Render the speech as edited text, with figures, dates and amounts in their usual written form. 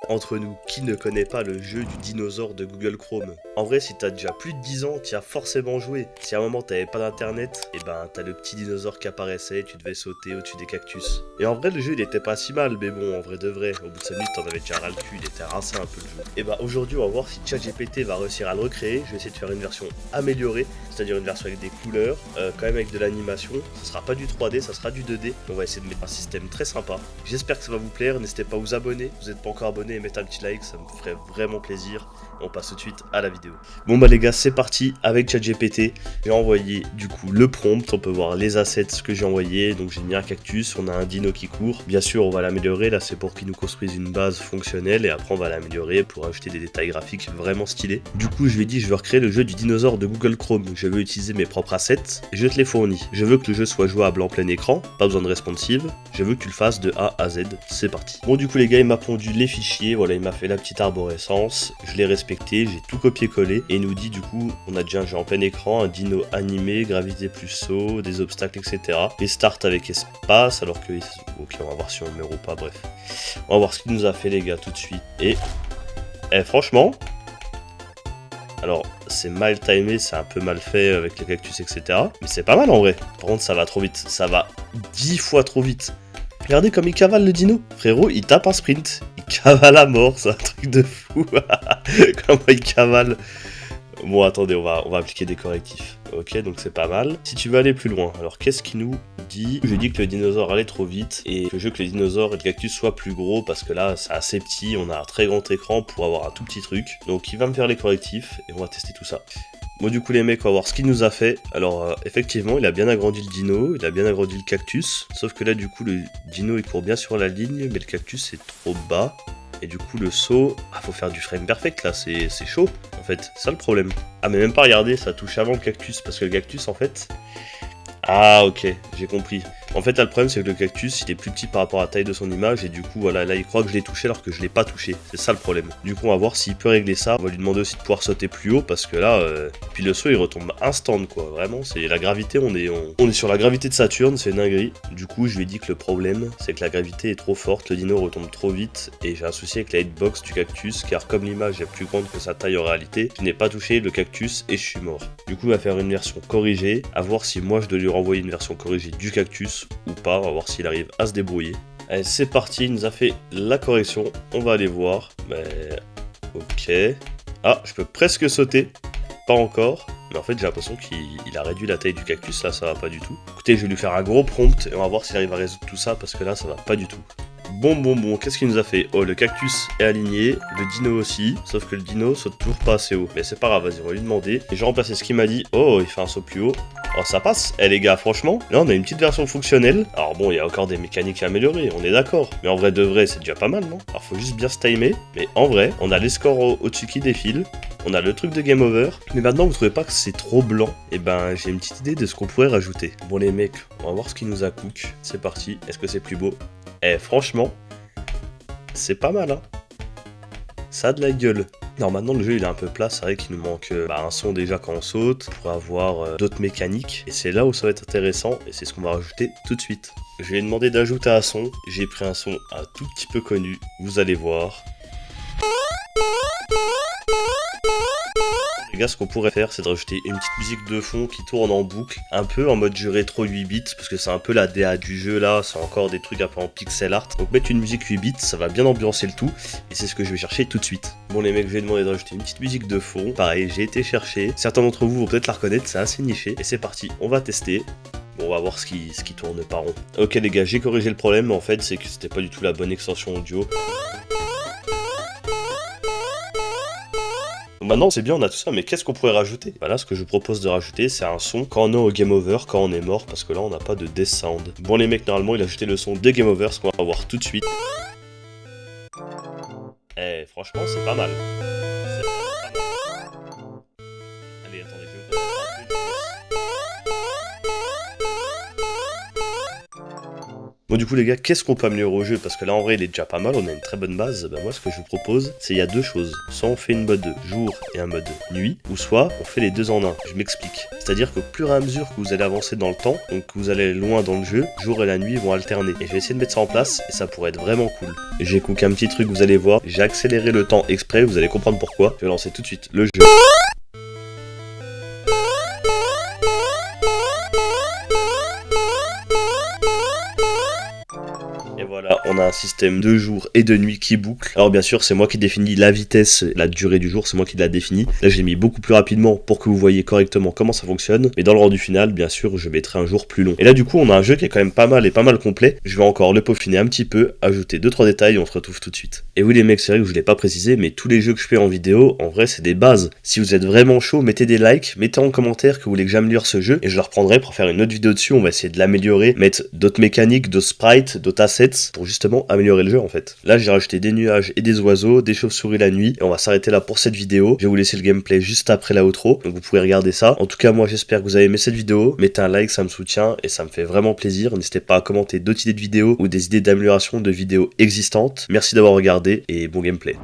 Entre nous, qui ne connaît pas le jeu du dinosaure de Google Chrome? En vrai, si t'as déjà plus de 10 ans, t'y as forcément joué. Si à un moment t'avais pas d'internet, et ben t'as le petit dinosaure qui apparaissait, tu devais sauter au-dessus des cactus. Et en vrai, le jeu il était pas si mal, mais bon, en vrai de vrai, au bout de 5 minutes t'en avais déjà ras le cul, il était rincé un peu le jeu. Et ben aujourd'hui, on va voir si ChatGPT va réussir à le recréer. Je vais essayer de faire une version améliorée, c'est-à-dire une version avec des couleurs, quand même avec de l'animation. Ce sera pas du 3D, ça sera du 2D. On va essayer de mettre un système très sympa. J'espère que ça va vous plaire, n'hésitez pas à vous abonner. Vous n'êtes pas encore abonné et mettre un petit like, ça me ferait vraiment plaisir. On passe tout de suite à la vidéo. Bon bah les gars, c'est parti avec ChatGPT. J'ai envoyé du coup le prompt, on peut voir les assets que j'ai envoyé. Donc j'ai mis un cactus, on a un dino qui court. Bien sûr, on va l'améliorer, là c'est pour qu'il nous construise une base fonctionnelle et après on va l'améliorer pour ajouter des détails graphiques vraiment stylés. Du coup, je lui ai dit je veux recréer le jeu du dinosaure de Google Chrome. Je veux utiliser mes propres assets et je te les fournis. Je veux que le jeu soit jouable en plein écran, pas besoin de responsive. Je veux que tu le fasses de A à Z. C'est parti. Bon du coup les gars, il m'a pondu les fichiers, voilà, il m'a fait la petite arborescence, je l'ai respecté, j'ai tout copié-collé et il nous dit du coup on a déjà un jeu en plein écran, un dino animé, gravité plus saut, des obstacles, etc. Et start avec espace, alors que ok, on va voir si on le met ou pas, bref. On va voir ce qu'il nous a fait les gars tout de suite. Et franchement, alors c'est mal timé, c'est un peu mal fait avec les cactus, etc. Mais c'est pas mal en vrai. Par contre ça va trop vite, ça va 10 fois trop vite. Regardez comme il cavale le dino. Frérot, il tape un sprint. Il cavale à mort, c'est un truc de fou. Comment il cavale. Bon, attendez, on va appliquer des correctifs. Ok, donc c'est pas mal. Si tu veux aller plus loin, alors qu'est-ce qu'il nous dit? Je dis que le dinosaure allait trop vite et que je veux que le dinosaure et le cactus soient plus gros parce que là, c'est assez petit. On a un très grand écran pour avoir un tout petit truc. Donc il va me faire les correctifs et on va tester tout ça. Bon du coup les mecs, on va voir ce qu'il nous a fait. Alors effectivement il a bien agrandi le dino, il a bien agrandi le cactus. Sauf que là du coup le dino il court bien sur la ligne, mais le cactus c'est trop bas. Et du coup le saut, faut faire du frame perfect là, c'est chaud en fait, c'est ça le problème. Ah mais même pas, regardez, ça touche avant le cactus, parce que le cactus en fait... Ah ok, j'ai compris. En fait là, le problème c'est que le cactus il est plus petit par rapport à la taille de son image et du coup voilà, là il croit que je l'ai touché alors que je l'ai pas touché. C'est ça le problème. Du coup on va voir s'il peut régler ça. On va lui demander aussi de pouvoir sauter plus haut parce que là, puis le saut il retombe instant quoi. Vraiment, c'est la gravité, on est sur la gravité de Saturne, c'est une dinguerie. Du coup je lui ai dit que le problème c'est que la gravité est trop forte, le dino retombe trop vite et j'ai un souci avec la hitbox du cactus car comme l'image est plus grande que sa taille en réalité, je n'ai pas touché le cactus et je suis mort. Du coup on va faire une version corrigée, à voir si moi je dois lui renvoyer une version corrigée du cactus ou pas, on va voir s'il arrive à se débrouiller. Allez c'est parti, il nous a fait la correction, on va aller voir. Ok. Ah, je peux presque sauter, pas encore. Mais en fait j'ai l'impression qu'il a réduit la taille du cactus, là ça va pas du tout. Écoutez, je vais lui faire un gros prompt et on va voir s'il arrive à résoudre tout ça parce que là ça va pas du tout. Bon, qu'est-ce qu'il nous a fait? Oh, le cactus est aligné, le dino aussi, sauf que le dino saute toujours pas assez haut. Mais c'est pas grave, vas-y, on va lui demander. Et j'ai remplacé ce qu'il m'a dit. Oh, il fait un saut plus haut. Oh, ça passe. Eh les gars, franchement, là on a une petite version fonctionnelle. Alors bon, il y a encore des mécaniques à améliorer, on est d'accord. Mais en vrai de vrai, c'est déjà pas mal, non? Alors faut juste bien se timer. Mais en vrai, on a les scores au-dessus qui défilent. On a le truc de game over. Mais maintenant, vous trouvez pas que c'est trop blanc? Eh ben, j'ai une petite idée de ce qu'on pourrait rajouter. Bon les mecs, on va voir ce qu'il nous a cook. C'est parti. Est-ce que c'est plus beau? Eh franchement, c'est pas mal, hein. Ça a de la gueule. Non, maintenant le jeu il est un peu plat, c'est vrai qu'il nous manque un son déjà quand on saute, pour avoir d'autres mécaniques, et c'est là où ça va être intéressant, et c'est ce qu'on va rajouter tout de suite. Je lui ai demandé d'ajouter un son, j'ai pris un son un tout petit peu connu, vous allez voir. Les gars, ce qu'on pourrait faire, c'est de rajouter une petite musique de fond qui tourne en boucle, un peu en mode jeu rétro 8 bits, parce que c'est un peu la DA du jeu là, c'est encore des trucs un peu en pixel art. Donc mettre une musique 8 bits, ça va bien ambiancer le tout, et c'est ce que je vais chercher tout de suite. Bon les mecs, je vais demander de rajouter une petite musique de fond. Pareil, j'ai été chercher. Certains d'entre vous vont peut-être la reconnaître, c'est assez niché. Et c'est parti, on va tester. Bon, on va voir ce qui tourne par rond. Ok les gars, j'ai corrigé le problème, mais en fait, c'est que c'était pas du tout la bonne extension audio. Maintenant c'est bien, on a tout ça, mais qu'est-ce qu'on pourrait rajouter? Voilà, ce que je vous propose de rajouter, c'est un son quand on est au game over, quand on est mort, parce que là on n'a pas de death sound. Bon les mecs, normalement il a ajouté le son des game over, ce qu'on va voir tout de suite. Eh franchement c'est pas mal. C'est pas mal. Allez attendez, je vais me concentrer un peu. Bon du coup les gars, qu'est-ce qu'on peut améliorer au jeu? Parce que là en vrai il est déjà pas mal, on a une très bonne base. Bah moi ce que je vous propose, c'est il y a deux choses. Soit on fait une mode jour et un mode nuit, ou soit on fait les deux en un. Je m'explique. C'est-à-dire que plus à mesure que vous allez avancer dans le temps, donc que vous allez aller loin dans le jeu, jour et la nuit vont alterner. Et je vais essayer de mettre ça en place et ça pourrait être vraiment cool. J'ai cooké un petit truc, vous allez voir, j'ai accéléré le temps exprès, vous allez comprendre pourquoi. Je vais lancer tout de suite le jeu. Et voilà, on a un système de jour et de nuit qui boucle. Alors bien sûr, c'est moi qui définis la vitesse, la durée du jour, c'est moi qui l'a défini. Là, je l'ai mis beaucoup plus rapidement pour que vous voyez correctement comment ça fonctionne. Mais dans le rendu final, bien sûr, je mettrai un jour plus long. Et là, du coup, on a un jeu qui est quand même pas mal et pas mal complet. Je vais encore le peaufiner un petit peu, ajouter 2-3 détails et on se retrouve tout de suite. Et oui les mecs, c'est vrai que je vous l'ai pas précisé, mais tous les jeux que je fais en vidéo, en vrai, c'est des bases. Si vous êtes vraiment chaud, mettez des likes, mettez en commentaire que vous voulez que j'améliore ce jeu et je le reprendrai pour faire une autre vidéo dessus. On va essayer de l'améliorer, mettre d'autres mécaniques, d'autres sprites, d'autres assets pour justement améliorer le jeu en fait. Là j'ai rajouté des nuages et des oiseaux, des chauves-souris la nuit et on va s'arrêter là pour cette vidéo. Je vais vous laisser le gameplay juste après la outro, donc vous pouvez regarder ça. En tout cas moi j'espère que vous avez aimé cette vidéo, mettez un like, ça me soutient et ça me fait vraiment plaisir. N'hésitez pas à commenter d'autres idées de vidéos ou des idées d'amélioration de vidéos existantes. Merci d'avoir regardé et bon gameplay.